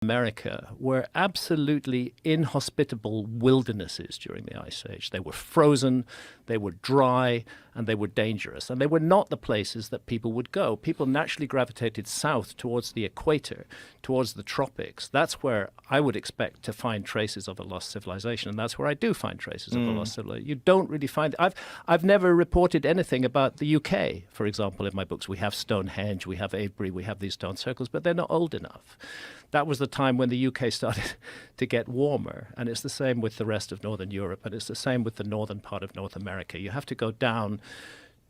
America were absolutely inhospitable wildernesses during the Ice Age. They were frozen, they were dry, and they were dangerous. And they were not the places that people would go. People naturally gravitated south towards the equator, towards the tropics. That's where I would expect to find traces of a lost civilization, and that's where I do find traces of a lost civilization. You don't really find... I've never reported anything about the UK, for example, in my books. We have Stonehenge, we have Avebury, we have these stone circles, but they're not old enough. That was the time when the UK started to get warmer, and it's the same with the rest of Northern Europe, and it's the same with the northern part of North America. You have to go down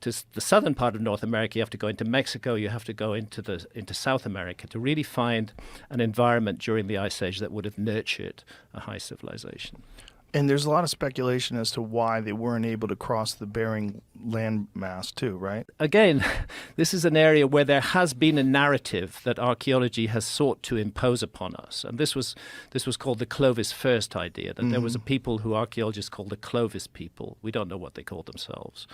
to the southern part of North America, you have to go into Mexico, you have to go into South America to really find an environment during the Ice Age that would have nurtured a high civilization. And there's a lot of speculation as to why they weren't able to cross the Bering landmass too, right? Again, this is an area where there has been a narrative that archaeology has sought to impose upon us. And this was called the Clovis first idea, that there was a people who archaeologists called the Clovis people. We don't know what they call themselves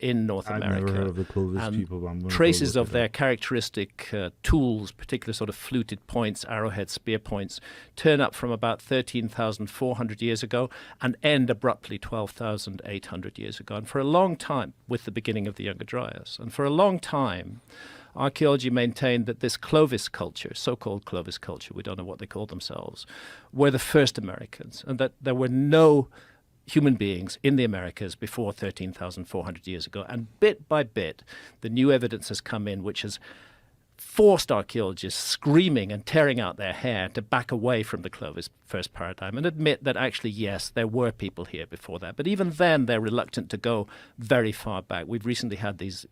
in North America. I've never heard of the Clovis and people. But I'm gonna traces go look of it their up. characteristic tools, particular sort of fluted points, arrowhead, spear points, turn up from about 13,400 years ago and end abruptly 12,800 years ago. And for a long time, with the beginning of the Younger Dryas, and for a long time, archaeology maintained that this Clovis culture, so-called Clovis culture, we don't know what they called themselves, were the first Americans, and that there were no human beings in the Americas before 13,400 years ago. And bit by bit, the new evidence has come in, which has forced archaeologists screaming and tearing out their hair to back away from the Clovis first paradigm and admit that actually, yes, there were people here before that. But even then, they're reluctant to go very far back. We've recently had these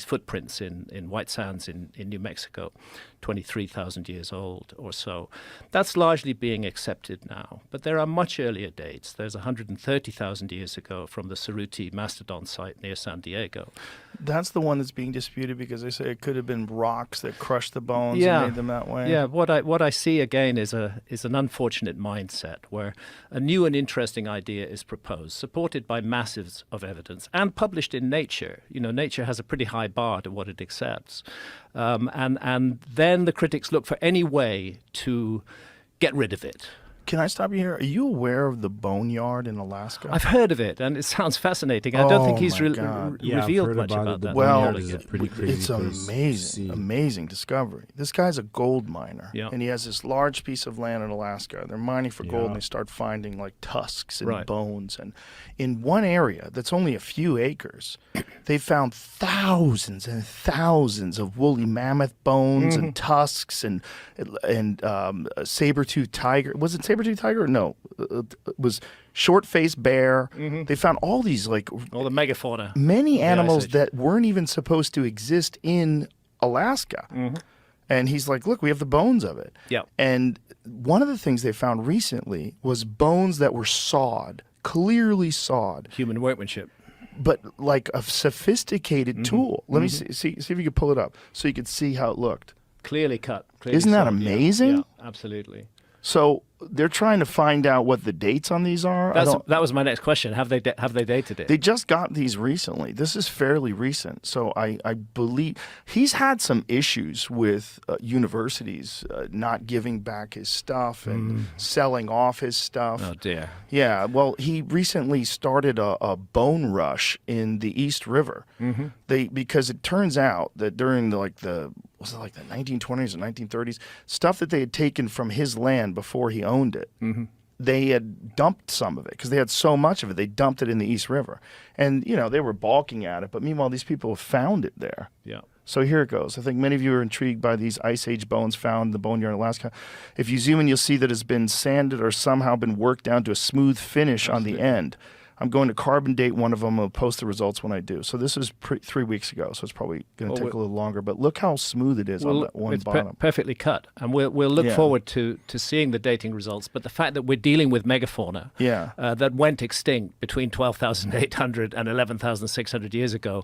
footprints in White Sands in New Mexico, 23,000 years old or so. That's largely being accepted now. But there are much earlier dates. There's 130,000 years ago from the Cerruti Mastodon site near San Diego. That's the one that's being disputed because they say it could have been rocks that crushed the bones Yeah. and made them that way. Yeah, what I see again is an unfortunate mindset where a new and interesting idea is proposed, supported by masses of evidence and published in Nature. You know, Nature has a pretty high bar to what it accepts. And then the critics look for any way to get rid of it. Can I stop you here? Are you aware of the Boneyard in Alaska? I've heard of it, and it sounds fascinating. I don't think he's my God. Yeah, I've revealed heard much about about it. The that. Well, Boneyard is a pretty crazy it's place to amazing, see. amazing discovery. This guy's a gold miner, Yeah. and he has this large piece of land in Alaska. They're mining for gold, Yeah. and they start finding like tusks and Right. bones. And in one area that's only a few acres, they found thousands and thousands of woolly mammoth bones and tusks and a saber-toothed tiger. Was it saber-toothed tiger? No, it was short-faced bear. They found all these like All the megafauna. many animals Ice Age. that weren't even supposed to exist in Alaska. And he's like, look, we have the bones of it. Yeah. And one of the things they found recently was bones that were sawed, clearly sawed, Human workmanship. but like a sophisticated tool. Let me see if you could pull it up so you could see how it looked. Clearly cut. Clearly Isn't that sawed, yeah. amazing? Yeah, absolutely. So they're trying to find out what the dates on these are. That was my next question. Have they dated it? They just got these recently. This is fairly recent. So I believe he's had some issues with universities not giving back his stuff and selling off his stuff. Oh dear. Yeah, well, he recently started a bone rush in the East River. Because it turns out that during the 1920s or 1930s, stuff that they had taken from his land before he owned it, they had dumped some of it because they had so much of it. They dumped it in the East River, and they were balking at it. But meanwhile, these people have found it there. Yeah. So here it goes. I think many of you are intrigued by these Ice Age bones found in the Boneyard in Alaska. If you zoom in, you'll see that it's been sanded or somehow been worked down to a smooth finish on the end. I'm going to carbon date one of them. I'll post the results when I do. So this is 3 weeks ago, so it's probably going to take a little longer. But look how smooth it is on that one it's bottom. perfectly cut, and we'll look Yeah. forward to seeing the dating results. But the fact that we're dealing with megafauna Yeah. that went extinct between 12,800 and 11,600 years ago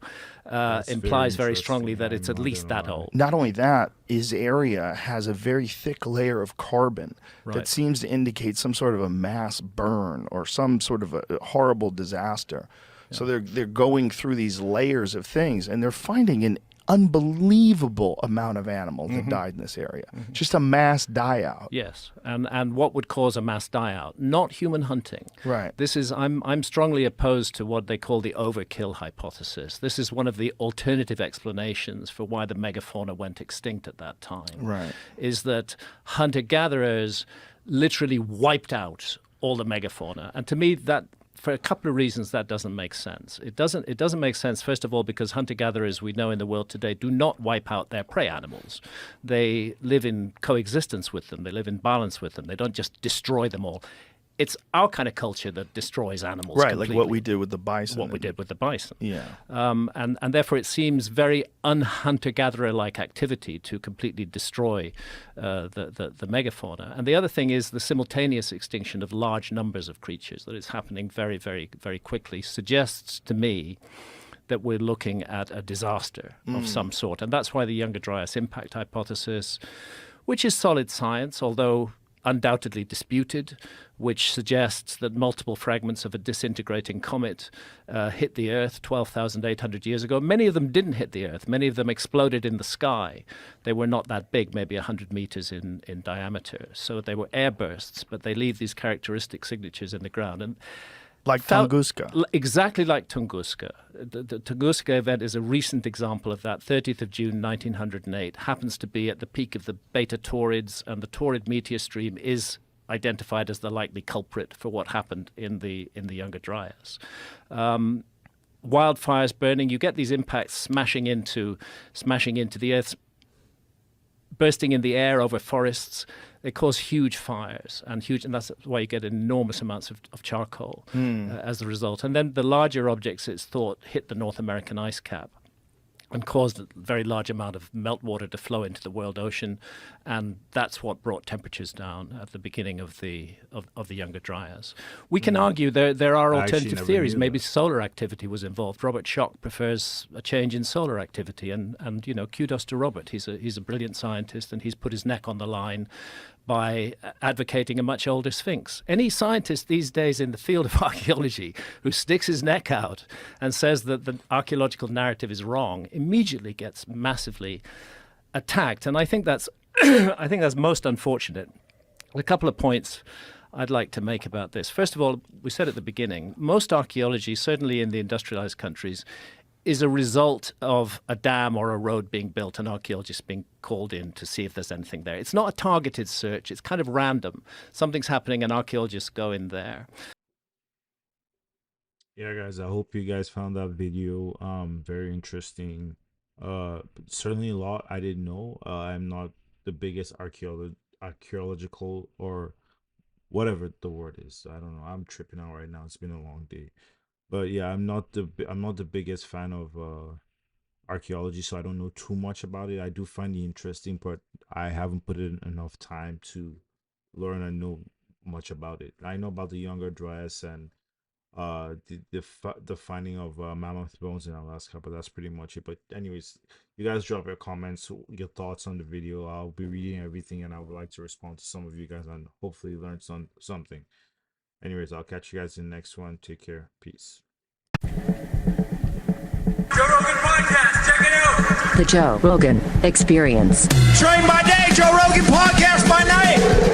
implies very strongly that it's at least that old. Not only that, his area has a very thick layer of carbon Right. that seems to indicate some sort of a mass burn or some sort of a horrible disaster. So they're going through these layers of things, and they're finding in unbelievable amount of animals that died in this area. Just a mass die out. Yes, and what would cause a mass die out? Not human hunting. Right. This is I'm strongly opposed to what they call the overkill hypothesis. This is one of the alternative explanations for why the megafauna went extinct at that time. Right. Is that hunter-gatherers literally wiped out all the megafauna, and to me that. For a couple of reasons, that doesn't make sense. It doesn't make sense, first of all, because hunter-gatherers we know in the world today do not wipe out their prey animals. They live in coexistence with them. They live in balance with them. They don't just destroy them all. It's our kind of culture that destroys animals Right, completely. like what we did with the bison. What we did with the bison. Yeah. And therefore it seems very un-hunter-gatherer-like activity to completely destroy the megafauna. And the other thing is the simultaneous extinction of large numbers of creatures that is happening very, very, very quickly suggests to me that we're looking at a disaster of some sort. And that's why the Younger Dryas impact hypothesis, which is solid science, although undoubtedly disputed, which suggests that multiple fragments of a disintegrating comet hit the Earth 12,800 years ago. Many of them didn't hit the Earth. Many of them exploded in the sky. They were not that big, maybe 100 meters in diameter. So they were air bursts, but they leave these characteristic signatures in the ground. And Like Tunguska. Exactly like Tunguska. The Tunguska event is a recent example of that. 30th of June, 1908, happens to be at the peak of the Beta Taurids, and the Taurid meteor stream is identified as the likely culprit for what happened in the Younger Dryas. Wildfires burning, you get these impacts smashing into the Earth, bursting in the air over forests. They cause huge fires and that's why you get enormous amounts of charcoal as a result. And then the larger objects, it's thought, hit the North American ice cap and caused a very large amount of meltwater to flow into the world ocean, and that's what brought temperatures down at the beginning of the Younger Dryas. We can argue there are alternative theories. Maybe solar activity was involved. Robert Schoch prefers a change in solar activity, and kudos to Robert. He's a brilliant scientist, and he's put his neck on the line by advocating a much older Sphinx. Any scientist these days in the field of archaeology who sticks his neck out and says that the archaeological narrative is wrong immediately gets massively attacked. And I think that's most unfortunate. A couple of points I'd like to make about this. First of all, we said at the beginning, most archaeology, certainly in the industrialized countries, is a result of a dam or a road being built and archaeologists being called in to see if there's anything there. It's not a targeted search. It's kind of random. Something's happening and archaeologists go in there. Yeah, guys, I hope you guys found that video very interesting. Certainly a lot I didn't know. I'm not the biggest archaeological or whatever the word is. I don't know. I'm tripping out right now. It's been a long day. But yeah, I'm not the biggest fan of archaeology, so I don't know too much about it. I do find it interesting, but I haven't put in enough time to learn and know much about it. I know about the Younger Dryas and the finding of mammoth bones in Alaska, but that's pretty much it. But anyways, you guys drop your comments, your thoughts on the video. I'll be reading everything, and I would like to respond to some of you guys and hopefully learn something. Anyways, I'll catch you guys in the next one. Take care. Peace. Joe Rogan Podcast. Check it out. The Joe Rogan Experience. Train by day, Joe Rogan Podcast by night.